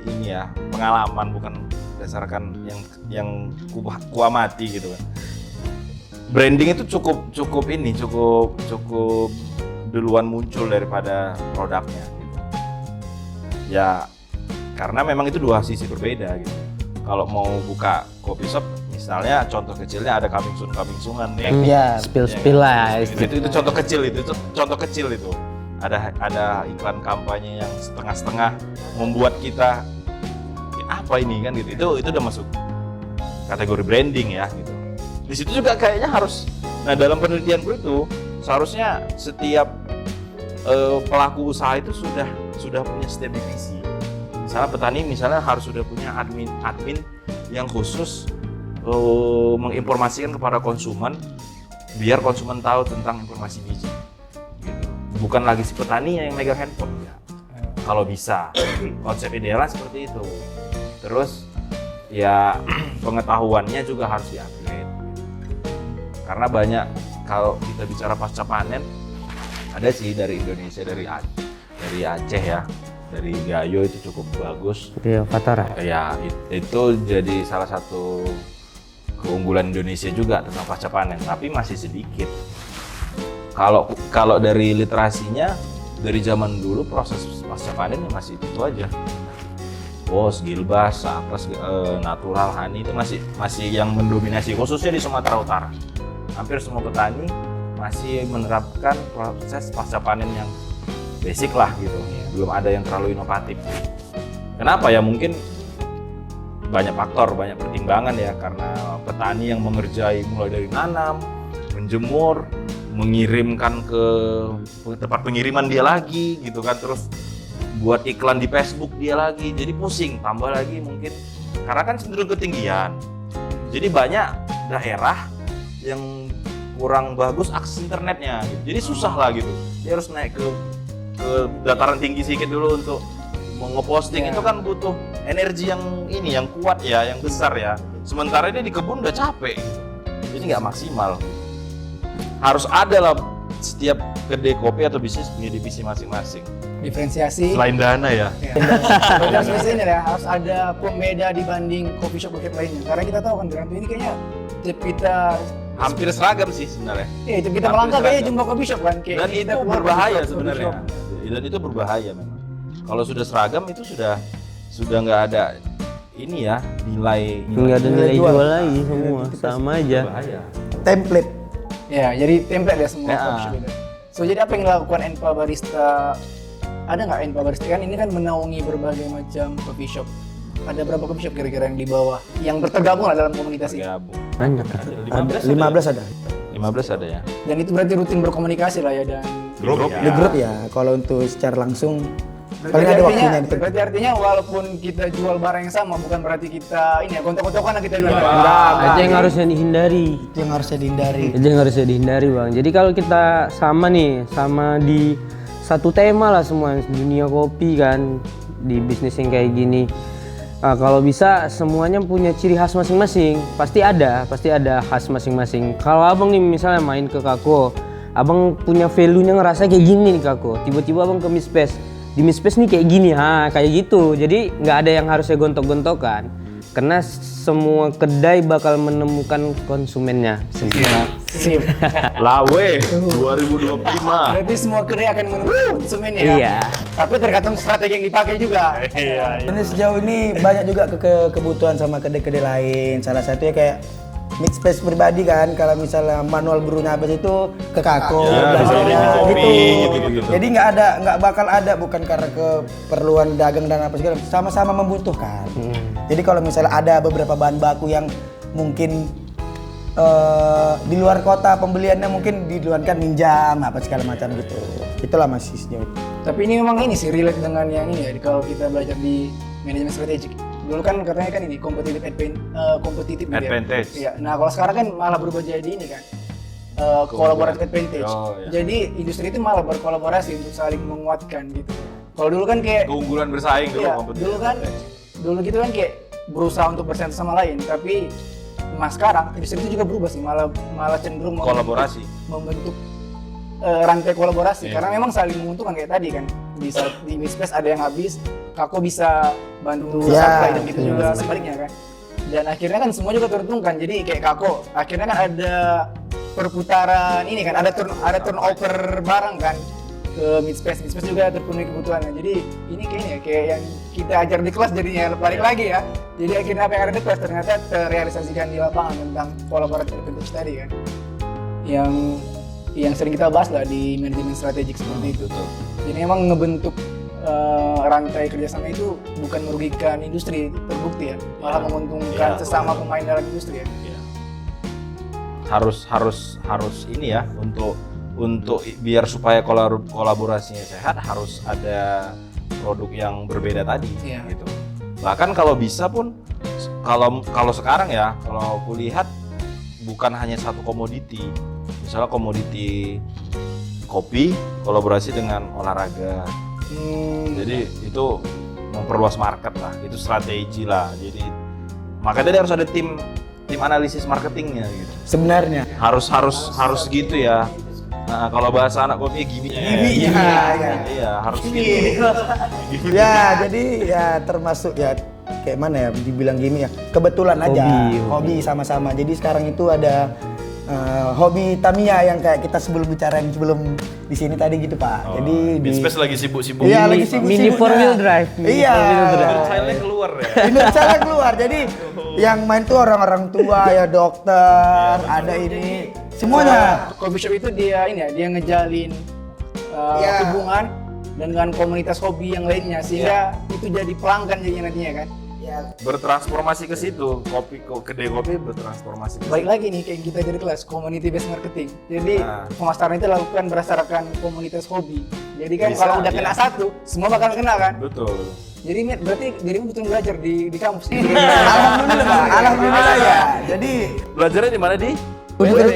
ini ya pengalaman, bukan berdasarkan yang kuamati gitu kan. Branding itu cukup duluan muncul daripada produknya gitu. Ya karena memang itu dua sisi berbeda gitu. Kalau mau buka coffee shop misalnya, contoh kecilnya ada coming soon-an nih. Iya. Spill lah. Itu contoh kecil itu. Ada iklan kampanye yang setengah-setengah membuat kita apa ini kan gitu. Itu udah masuk kategori branding ya gitu. Di situ juga kayaknya harus, nah dalam penelitianku itu seharusnya setiap pelaku usaha itu sudah punya setiap divisi. Misalnya petani harus sudah punya admin yang khusus menginformasikan kepada konsumen biar konsumen tahu tentang informasi biji. Gitu. Bukan lagi si petani yang megang handphone ya. Kalau bisa, konsep idealnya seperti itu. Terus ya pengetahuannya juga harus di-upgrade. Karena banyak, kalau kita bicara pasca panen, ada sih dari Indonesia, dari Aceh ya, dari Gayo itu cukup bagus. Iya, Fatara. Ya itu jadi salah satu keunggulan Indonesia juga tentang pasca panen, tapi masih sedikit. Kalau dari literasinya, dari zaman dulu proses pasca panen masih itu aja. Bos, Gilbas, Sapres, Natural, Honey itu masih yang mendominasi, khususnya di Sumatera Utara. Hampir semua petani masih menerapkan proses pasca panen yang basic lah gitu. Belum ada yang terlalu inovatif. Kenapa ya? Mungkin banyak faktor, banyak pertimbangan ya, karena petani yang mengerjai mulai dari nanam, menjemur, mengirimkan ke tempat pengiriman dia lagi gitu kan, terus buat iklan di Facebook dia lagi, jadi pusing, tambah lagi mungkin karena kan cenderung ketinggian. Jadi banyak daerah yang kurang bagus akses internetnya gitu. Jadi susah lah gitu. Dia harus naik ke dataran tinggi sedikit dulu untuk mau ngeposting. Itu kan butuh energi yang kuat ya, yang besar ya. Sementara ini di kebun udah capek gitu. Jadi nggak maksimal. Harus ada lah setiap kedai kopi atau bisnis punya divisi masing-masing. Diferensiasi. Selain dana ya. Berarti harus biasanya ya, harus ada pembeda dibanding coffee shop lainnya. Karena kita tahu kan Granto ini kayaknya tiap kita Hampir seragam sih sebenarnya. tiap kita Hampir melangkah kayaknya seragam. jumpa coffee shop kan. Kayak Dan kita itu keluar berbahaya coffee sebenarnya. shop. Dan itu berbahaya memang. Kalau sudah seragam itu sudah nggak ada ini ya nilai. Nggak ada nilai jual. jual lagi semua, sama aja. Berbahaya. Template. Ya, jadi template ya semua Ya. coffee shop itu. So jadi apa yang dilakukan Enpa Barista? Ada nggak Enpa Barista kan ini kan menaungi berbagai macam coffee shop. Ada berapa coffee shop kira-kira yang di bawah yang tergabung lah dalam komunitas ini? Gabung. Banyak. 15 ada. 15 ada ya. Dan itu berarti rutin berkomunikasi lah ya dan Grup Di grup ya, kalau untuk secara langsung paling ada waktunya. berarti artinya walaupun kita jual barang yang sama bukan berarti kita ini ya kontok-kontokan lah kita jual. Itu yang harusnya dihindari. Itu yang harusnya dihindari. Itu yang harusnya dihindari bang. Jadi kalau kita sama nih, sama di satu tema lah semua dunia kopi kan, di bisnis yang kayak gini. Nah, kalau bisa semuanya punya ciri khas masing-masing. Pasti ada khas masing-masing. Kalau abang nih misalnya main ke Kako, abang punya value-nya ngerasa kayak gini nih Kako. Tiba-tiba abang ke Mispace, di Mispace nih kayak gini, kayak gitu. Jadi nggak ada yang harusnya gontok-gontokan. Karena semua kedai bakal menemukan konsumennya sendiri. Sip. Lawe 2025. Berarti semua kedai akan menemukan konsumen ya. Iya. Tapi tergantung strategi yang dipakai juga. Ini sejauh ini banyak juga kebutuhan sama kedai-kedai lain. Salah satunya kayak mix space pribadi kan, kalau misalnya manual brewnya habis itu ke Kako, Ya, belajarnya bisa kopi, gitu. gitu-gitu. Jadi nggak bakal ada, bukan karena keperluan dagang dan apa segala, sama-sama membutuhkan. Jadi kalau misalnya ada beberapa bahan baku yang mungkin di luar kota pembeliannya mungkin diluankan minjam apa segala macam gitu. Itulah masih sejauh itu. Tapi ini memang ini sih relate dengan yang ini ya, kalau kita belajar di manajemen strategik. Dulu kan katanya kan ini competitive gitu ya. Advantage. Iya. Nah, kalau sekarang kan malah berubah jadi ini kan. Collaborative advantage. Oh, iya. Jadi industri itu malah berkolaborasi untuk saling menguatkan gitu. Kalau dulu kan kayak Keunggulan bersaing dulu iya, kompetisi. dulu gitu kan kayak berusaha untuk bersaing sama lain, tapi sekarang industri itu juga berubah sih, malah cenderung Kolaborasi. membentuk rantai kolaborasi Iya. karena memang saling menguntungkan kayak tadi kan, bisa di Mispace ada yang habis, Kako bisa bantu Iya. supply dan gitu juga sebaliknya kan, dan akhirnya kan semua juga teruntungkan. Jadi kayak Kako akhirnya kan ada perputaran ini kan, ada turnover barang kan ke Mispace juga terpenuhi kebutuhannya. Jadi ini kayaknya kayak yang kita ajar di kelas jadinya balik lagi ya. Jadi akhirnya apa yang ada di kelas ternyata terrealisasikan di lapangan tentang collaborative advantage tadi kan, yang sering kita bahas lah di manajemen strategik seperti itu. Betul. Jadi memang ngebentuk rantai kerjasama itu bukan merugikan industri, terbukti ya, malah menguntungkan Iya. sesama pemain dalam industri ya. Iya. Harus ini ya, untuk biar supaya kolaborasinya sehat harus ada produk yang berbeda tadi Iya. gitu. Bahkan kalau bisa pun kalau sekarang ya, kalau aku lihat bukan hanya satu komoditi. Misalnya komoditi kopi kolaborasi dengan olahraga. Jadi itu memperluas market lah, itu strategi lah. Jadi makanya dia harus ada tim analisis marketingnya gitu. Sebenarnya. Harus gitu ya. Nah, kalau bahasa anak kopi gimmicknya. Iya, harus gitu. Ya, jadi ya termasuk ya kayak mana ya dibilang gini ya. Kebetulan aja hobi sama-sama. Jadi sekarang itu ada hobi Tamiya yang kayak kita sebelum di sini tadi gitu Pak. Jadi di Mispace lagi sibuk-sibuk. Iya, lagi sibuk-sibuknya. Mini 4-wheel drive. Iya. Filenya keluar ya. Ini saya keluar. Jadi yang main tuh orang-orang tua ya, dokter, ada ini semuanya. Coffee shop itu dia ini ya, dia ngejalin Iya. hubungan dengan komunitas hobi yang lainnya sehingga itu jadi pelanggan jadinya nantinya kan. Ya, Bertransformasi ke situ, kedai kopi bertransformasi ke Balik situ. lagi nih kayak kita dari kelas community based marketing. Jadi Nah. pemasaran itu dilakukan berdasarkan komunitas hobi. Jadi kan Bisa, kalau udah iya. kena satu, semua bakal kena kan. Betul. Jadi Mit, berarti dirimu betul belajar di kampus. alhamdulillah Pak. Alhamdulillah ya. Jadi Belajarnya di mana di? ULB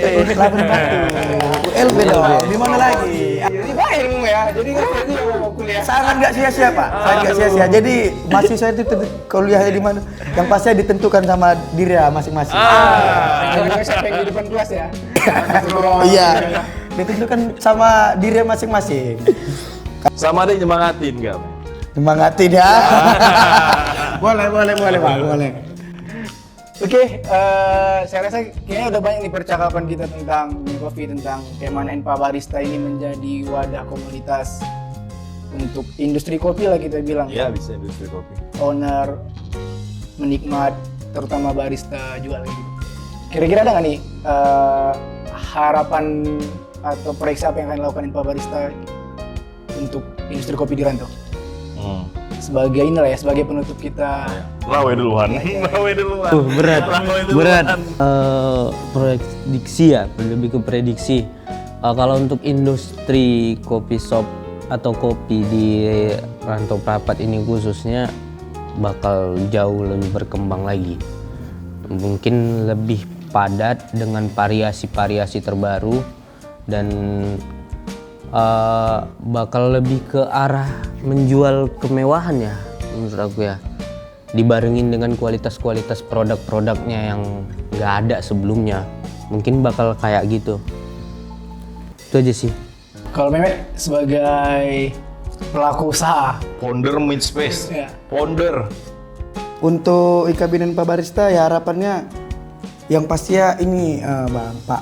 dong. Di mana lagi? Jadi baik ilmu ya. Jadi kan berarti mau kuliah. Sangat nggak sia-sia Pak. Sangat nggak sia-sia. Jadi mahasiswa itu kuliahnya di mana? Yang pasti ditentukan sama diri ya masing-masing. Jadi siapa yang di depan kelas ya. Iya. ditunjukkan sama diri masing-masing. Sama dia nyemangatin nggak? Semangatin ya. boleh Bang, boleh. Oke, saya rasa kayaknya udah banyak nih percakapan kita tentang kopi, tentang bagaimana Enpa Barista ini menjadi wadah komunitas untuk industri kopi lah kita bilang. Iya, bisa industri kopi. Owner, menikmat, terutama barista juga lagi. Kira-kira ada nggak nih harapan atau proyeksi apa yang akan dilakukan Enpa Barista untuk industri kopi di Rantau? Sebagai inilah ya, sebagai penutup kita. Lawe duluan. Berat. Prediksi ya, lebih ke prediksi. Kalau untuk industri kopi shop atau kopi di Rantau Prapat ini khususnya bakal jauh lebih berkembang lagi. Mungkin lebih padat dengan variasi-variasi terbaru dan bakal lebih ke arah menjual kemewahan ya menurut aku ya, dibarengin dengan kualitas-kualitas produk-produknya yang nggak ada sebelumnya, mungkin bakal kayak gitu. Itu aja sih. Kalau Mehmet sebagai pelaku usaha, Founder Mindspace. Ya. Founder. Untuk Ikabin Enpa Barista ya harapannya yang pasti ya ini Bang Pak,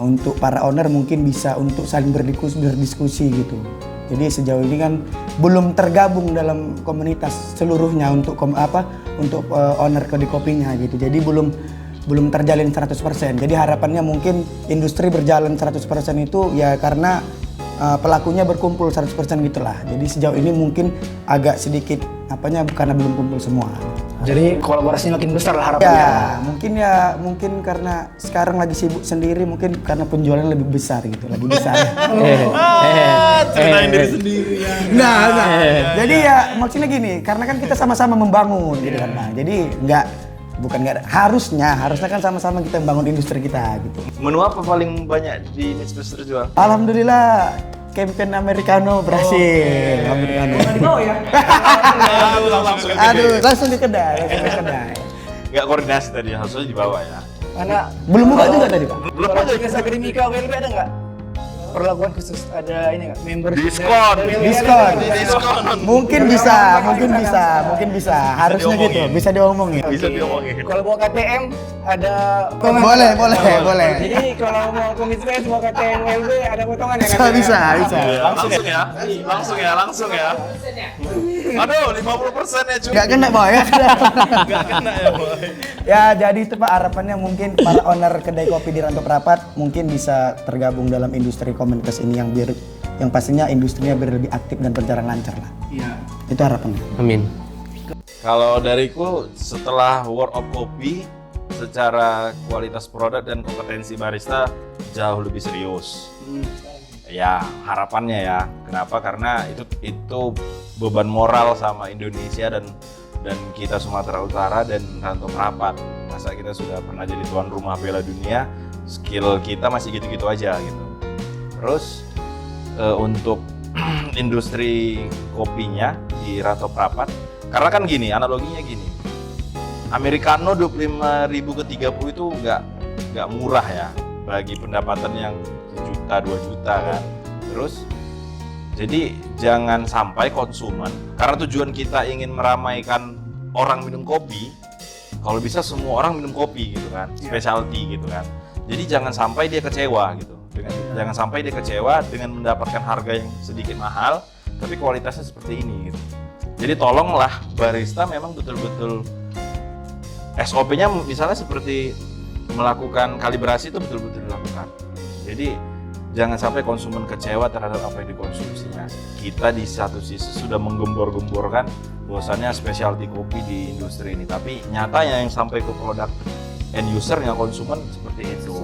untuk para owner mungkin bisa untuk saling berdiskusi gitu. Jadi sejauh ini kan belum tergabung dalam komunitas seluruhnya untuk owner kedai kopinya gitu. Jadi belum terjalin 100%. Jadi harapannya mungkin industri berjalan 100% itu ya karena pelakunya berkumpul 100% gitulah. Jadi sejauh ini mungkin agak sedikit karena belum kumpul semua. Jadi kolaborasinya makin besar lah harapannya. Mungkin karena sekarang lagi sibuk sendiri, mungkin karena penjualan lebih besar gitu, lebih besar. Ceritain diri sendiri ya. Nah. Jadi ya maksudnya gini, karena kan kita sama-sama membangun gitu kan Bang. Jadi harusnya kan sama-sama kita membangun industri kita gitu. Menu apa paling banyak di Mindspace terjual? Alhamdulillah campaign Americano berhasil. Americano. Langsung di kedai. Nggak koordinasi tadi, harusnya dibawa ya. Mana Belum buka juga tadi Pak. Belum kalau aja. tugas akademika WLB ada nggak perlakuan khusus, ada ini nggak member Diskon. Mungkin bisa. Harusnya diomongin. gitu, bisa diomongin. Bisa diomongin. Kalau bawa KTM ada Boleh. Jadi kalau mau komitmen bawa KTM WLB ada potongan ya? Bisa. Langsung ya. Aduh, 50% ya cuy. Nggak kena Boy ya. Nggak kena ya boy. Ya jadi itu Pak harapannya mungkin para owner kedai kopi di Rantau Prapat mungkin bisa tergabung dalam industri komunitas ini yang pastinya industrinya lebih aktif dan berjalan lancar lah. Iya. Itu harapannya. Amin. Kalau dariku setelah World of Coffee secara kualitas produk dan kompetensi barista jauh lebih serius. Ya harapannya ya. Kenapa? Karena itu beban moral sama Indonesia dan kita Sumatera Utara dan Rantau Prapat. Masa kita sudah pernah jadi tuan rumah Piala Dunia, skill kita masih gitu-gitu aja gitu. Terus untuk industri kopinya di Rantau Prapat, karena kan gini, analoginya gini. Americano 25.000 ke 30 itu nggak murah ya bagi pendapatan yang 1 juta 2 juta kan. Terus jadi jangan sampai konsumen, karena tujuan kita ingin meramaikan orang minum kopi, kalau bisa semua orang minum kopi gitu kan, specialty gitu kan. Jadi jangan sampai dia kecewa gitu. Jangan sampai dia kecewa dengan mendapatkan harga yang sedikit mahal, tapi kualitasnya seperti ini gitu. Jadi tolonglah barista memang betul-betul SOP-nya misalnya seperti melakukan kalibrasi itu betul-betul dilakukan. Jadi jangan sampai konsumen kecewa terhadap apa yang dikonsumsinya. Kita di satu sisi sudah menggembor-gemborkan bahwasannya specialty kopi di industri ini, tapi nyatanya yang sampai ke produk end user yang konsumen seperti itu.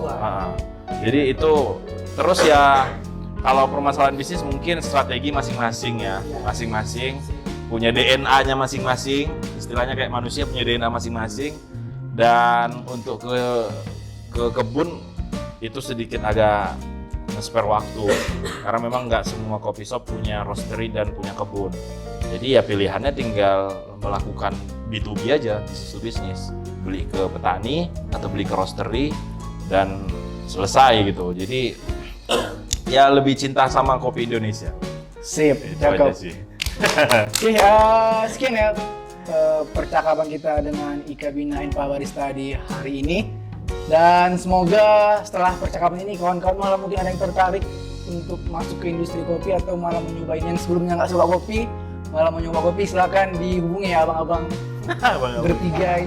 Jadi itu terus ya, kalau permasalahan bisnis mungkin strategi masing-masing ya, masing-masing punya DNA-nya masing-masing, istilahnya kayak manusia punya DNA masing-masing. Dan untuk ke kebun itu sedikit agak nge-spare waktu karena memang nggak semua coffee shop punya roastery dan punya kebun. Jadi ya pilihannya tinggal melakukan B2B aja, business to business, beli ke petani atau beli ke roastery dan selesai gitu. Jadi ya lebih cinta sama kopi Indonesia. Sip, Itu cakep. aja sih. Oke, sekian ya percakapan kita dengan Ika Bina Enpa Barista di hari ini. Dan semoga setelah percakapan ini kawan-kawan malah mungkin ada yang tertarik untuk masuk ke industri kopi atau malah mencobain yang sebelumnya nggak suka kopi, malah mau nyoba kopi, silakan dihubungi ya abang-abang bertiga ini.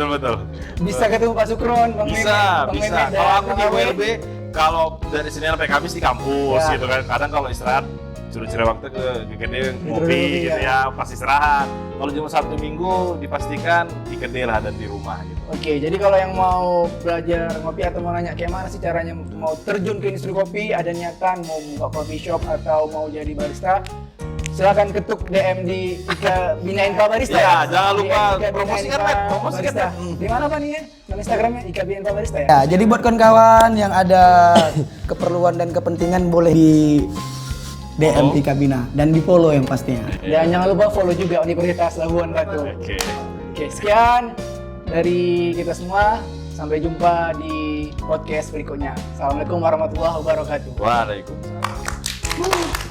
Betul. Bisa ketemu Pak Sukron, Bang Mehmet, Bisa. Bang Mehmet dan Kalau aku Bang di Awe. WLB, kalau dari Senin sampai Kamis di kampus Ya. gitu kan. Kadang kalau istirahat suruh cari waktu ke kedai Gitu, ngopi gitu ya. ya, pas istirahat. Kalau cuma Sabtu Minggu dipastikan di kedai lah dan di rumah gitu. Oke, jadi kalau yang mau belajar ngopi atau mau nanya kayak mana sih caranya mau terjun ke industri kopi, ada niatan mau buka coffee shop atau mau jadi barista, silakan ketuk DM di Ika Bina Enpa Barista. Iya, jangan Di lupa Ika Bina promosikan, Enpa Mat. Promosikan, Barista. Mat. Di mana Pak nih ya? Nama Instagramnya Ika Bina Enpa Barista ya? Ya, jadi buat kawan-kawan yang ada keperluan dan kepentingan boleh di DM Ika Bina dan di follow yang pastinya. Dan jangan lupa follow juga Universitas Labuan Batu. Oke. Oke, sekian dari kita semua. Sampai jumpa di podcast berikutnya. Assalamualaikum warahmatullahi wabarakatuh. Waalaikumsalam.